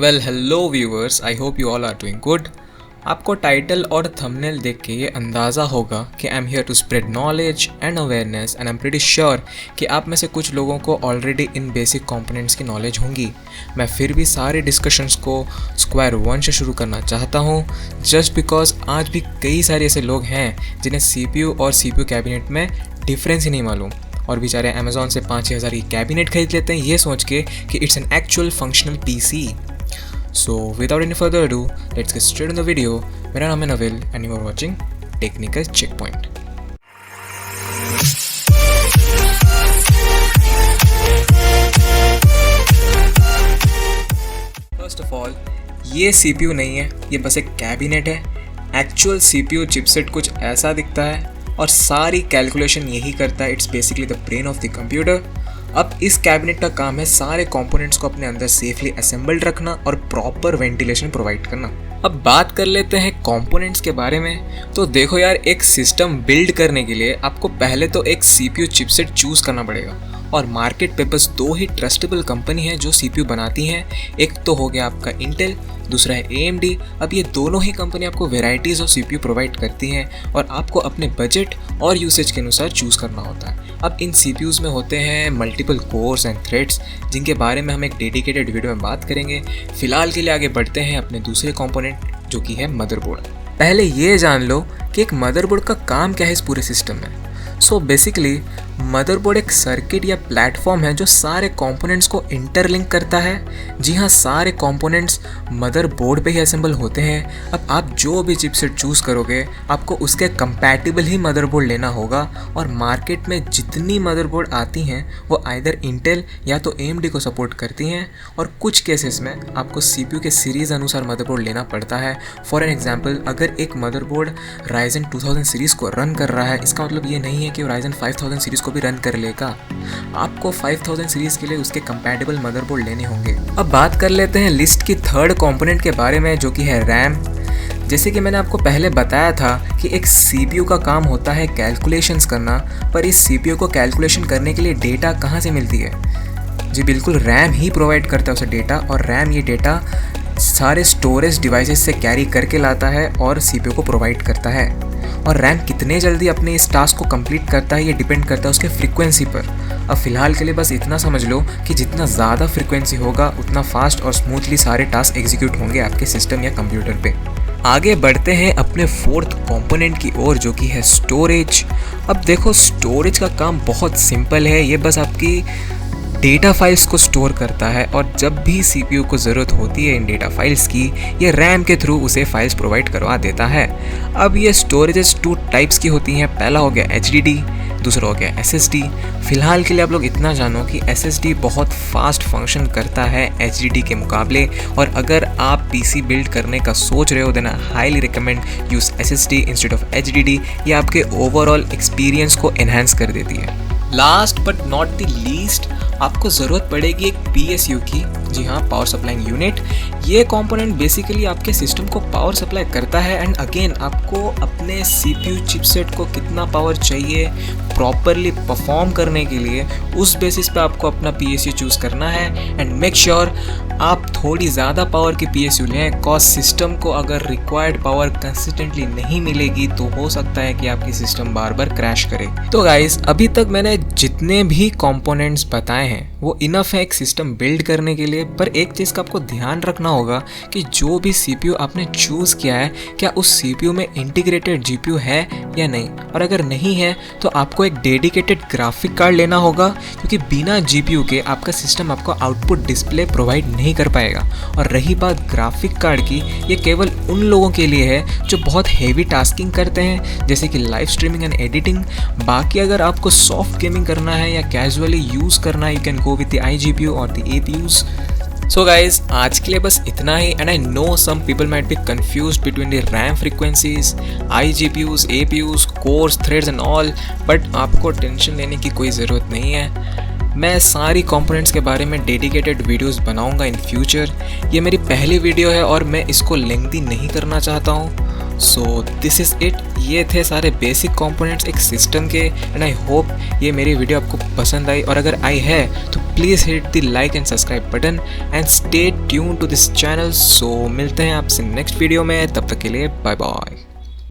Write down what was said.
Well hello viewers, I hope you all are doing good. आपको title और thumbnail देख के ये अंदाज़ा होगा कि I am here to spread knowledge and awareness and I am pretty sure कि आप में से कुछ लोगों को ऑलरेडी इन बेसिक कंपोनेंट्स की नॉलेज होंगी। मैं फिर भी सारे डिस्कशंस को स्क्वायर वन से शुरू करना चाहता हूँ, जस्ट बिकॉज आज भी कई सारे ऐसे लोग हैं जिन्हें CPU और CPU कैबिनेट में डिफरेंस ही नहीं मालूम और बेचारे अमेज़ॉन से 5-6 हज़ार की कैबिनेट खरीद लेते हैं ये सोच के कि it's an actual functional PC। So without any further ado, let's get straight in the video. मेरा नाम है Nabil and you are watching Technical Checkpoint. First of all, ये CPU नहीं है, ये बस एक कैबिनेट है। एक्चुअल CPU चिपसेट कुछ ऐसा दिखता है और सारी कैलकुलेशन यही करता है। It's basically the brain of the computer. अब इस कैबिनेट का काम है सारे कंपोनेंट्स को अपने अंदर सेफली असेंबल्ड रखना और प्रॉपर वेंटिलेशन प्रोवाइड करना। अब बात कर लेते हैं कंपोनेंट्स के बारे में। तो देखो यार, एक सिस्टम बिल्ड करने के लिए आपको पहले तो एक CPU चिपसेट चूज़ करना पड़ेगा और मार्केट पे बस दो ही ट्रस्टेबल कंपनी है जो CPU बनाती हैं। एक तो हो गया आपका इंटेल, दूसरा है AMD। अब ये दोनों ही कंपनी आपको वेराइटीज़ ऑफ CPU प्रोवाइड करती हैं और आपको अपने बजट और यूसेज के अनुसार चूज़ करना होता है। अब इन CPUs में होते हैं मल्टीपल कोर्स एंड थ्रेड्स, जिनके बारे में हम एक डेडिकेटेड वीडियो में बात करेंगे। फिलहाल के लिए आगे बढ़ते हैं अपने दूसरे कंपोनेंट जो कि है मदरबोर्ड। पहले ये जान लो कि एक मदरबोर्ड का काम क्या है इस पूरे सिस्टम में। सो बेसिकली मदरबोर्ड एक सर्किट या प्लेटफॉर्म है जो सारे कंपोनेंट्स को इंटरलिंक करता है। जी हाँ, सारे कंपोनेंट्स मदरबोर्ड पे ही असेंबल होते हैं। अब आप जो भी चिपसेट चूज़ करोगे आपको उसके कंपैटिबल ही मदरबोर्ड लेना होगा और मार्केट में जितनी मदरबोर्ड आती हैं वो आइदर इंटेल या तो AMD को सपोर्ट करती हैं और कुछ केसेस में आपको CPU के सीरीज़ अनुसार मदरबोर्ड लेना पड़ता है। फॉर एन एग्जाम्पल, अगर एक मदरबोर्ड Ryzen 2000 सीरीज़ को रन कर रहा है, इसका मतलब ये नहीं है कि Ryzen 5000 सीरीज़ को भी रन कर लेगा। आपको 5000 सीरीज के लिए उसके कंपैटिबल मदरबोर्ड लेने होंगे। अब बात कर लेते हैं लिस्ट की थर्ड कंपोनेंट के बारे में जो कि है रैम। जैसे कि मैंने आपको पहले बताया था कि एक CPU का काम होता है कैलकुलेशंस करना, पर इस CPU को कैलकुलेशन करने के लिए डेटा कहाँ से मिलती है? जी बिल्कुल, रैम ही प्रोवाइड करता है उसे डेटा, और रैम ये डेटा सारे स्टोरेज डिवाइसेस से कैरी करके लाता है और CPU को प्रोवाइड करता है। और रैम कितने जल्दी अपने इस टास्क को कंप्लीट करता है ये डिपेंड करता है उसके फ्रीक्वेंसी पर। अब फिलहाल के लिए बस इतना समझ लो कि जितना ज़्यादा फ्रीक्वेंसी होगा उतना फास्ट और स्मूथली सारे टास्क एग्जीक्यूट होंगे आपके सिस्टम या कंप्यूटर पे। आगे बढ़ते हैं अपने फोर्थ कंपोनेंट की ओर जो कि है स्टोरेज। अब देखो, स्टोरेज का काम बहुत सिंपल है। ये बस आपकी डेटा फाइल्स को स्टोर करता है और जब भी CPU को ज़रूरत होती है इन डेटा फाइल्स की, ये रैम के थ्रू उसे फाइल्स प्रोवाइड करवा देता है। अब ये स्टोरेजेस 2 टाइप्स की होती हैं। पहला हो गया HDD, दूसरा हो गया SSD। फिलहाल के लिए आप लोग इतना जानो कि SSD बहुत फास्ट फंक्शन करता है HDD के मुकाबले, और अगर आप PC बिल्ड करने का सोच रहे हो then I highly recommend use SSD instead of HDD। ये आपके ओवरऑल एक्सपीरियंस को एनहांस कर देती है। Last but not the least, आपको ज़रूरत पड़ेगी एक PSU की। जी हाँ, पावर सप्लाइंग यूनिट। ये कंपोनेंट बेसिकली आपके सिस्टम को पावर सप्लाई करता है एंड अगेन आपको अपने CPU चिपसेट को कितना पावर चाहिए प्रॉपरली परफॉर्म करने के लिए उस बेसिस पे आपको अपना PSU चूज़ करना है। एंड मेक श्योर आप थोड़ी ज़्यादा पावर की PSU लें, कॉज सिस्टम को अगर रिक्वायर्ड पावर कंसिस्टेंटली नहीं मिलेगी तो हो सकता है कि आपकी सिस्टम बार बार क्रैश करे। तो गाइस, अभी तक मैंने जितने भी कंपोनेंट्स बताए हैं वो इनफ है एक सिस्टम बिल्ड करने के लिए। पर एक चीज़ का आपको ध्यान रखना होगा कि जो भी CPU आपने चूज़ किया है क्या उस CPU में इंटीग्रेटेड GPU है या नहीं, और अगर नहीं है तो आपको एक डेडिकेटेड ग्राफिक कार्ड लेना होगा, क्योंकि बिना GPU के आपका सिस्टम आपको आउटपुट डिस्प्ले प्रोवाइड नहीं कर पाएगा। और रही बात ग्राफिक कार्ड की, ये केवल उन लोगों के लिए है जो बहुत हेवी टास्किंग करते हैं जैसे कि लाइव स्ट्रीमिंग एंड एडिटिंग। बाकी अगर आपको सॉफ्ट गेमिंग करना है या कैजुअली यूज़ करना है, you can go with the iGPU और द APUs। सो गाइज, आज के लिए बस इतना ही। And I know some people might be confused between the RAM frequencies, iGPUs, APUs, cores, threads and all, but आपको टेंशन लेने की कोई ज़रूरत नहीं है। मैं सारी कंपोनेंट्स के बारे में डेडिकेटेड वीडियोस बनाऊंगा इन फ्यूचर। ये मेरी पहली वीडियो है और मैं इसको लेंथी नहीं करना चाहता हूँ। So this is it. ये थे सारे बेसिक कंपोनेंट्स एक सिस्टम के, एंड आई होप ये मेरी वीडियो आपको पसंद आई, और अगर आई है तो please hit the like and subscribe button and stay tune to this channel. So मिलते हैं आपसे नेक्स्ट वीडियो में, तब तक के लिए बाय बाय।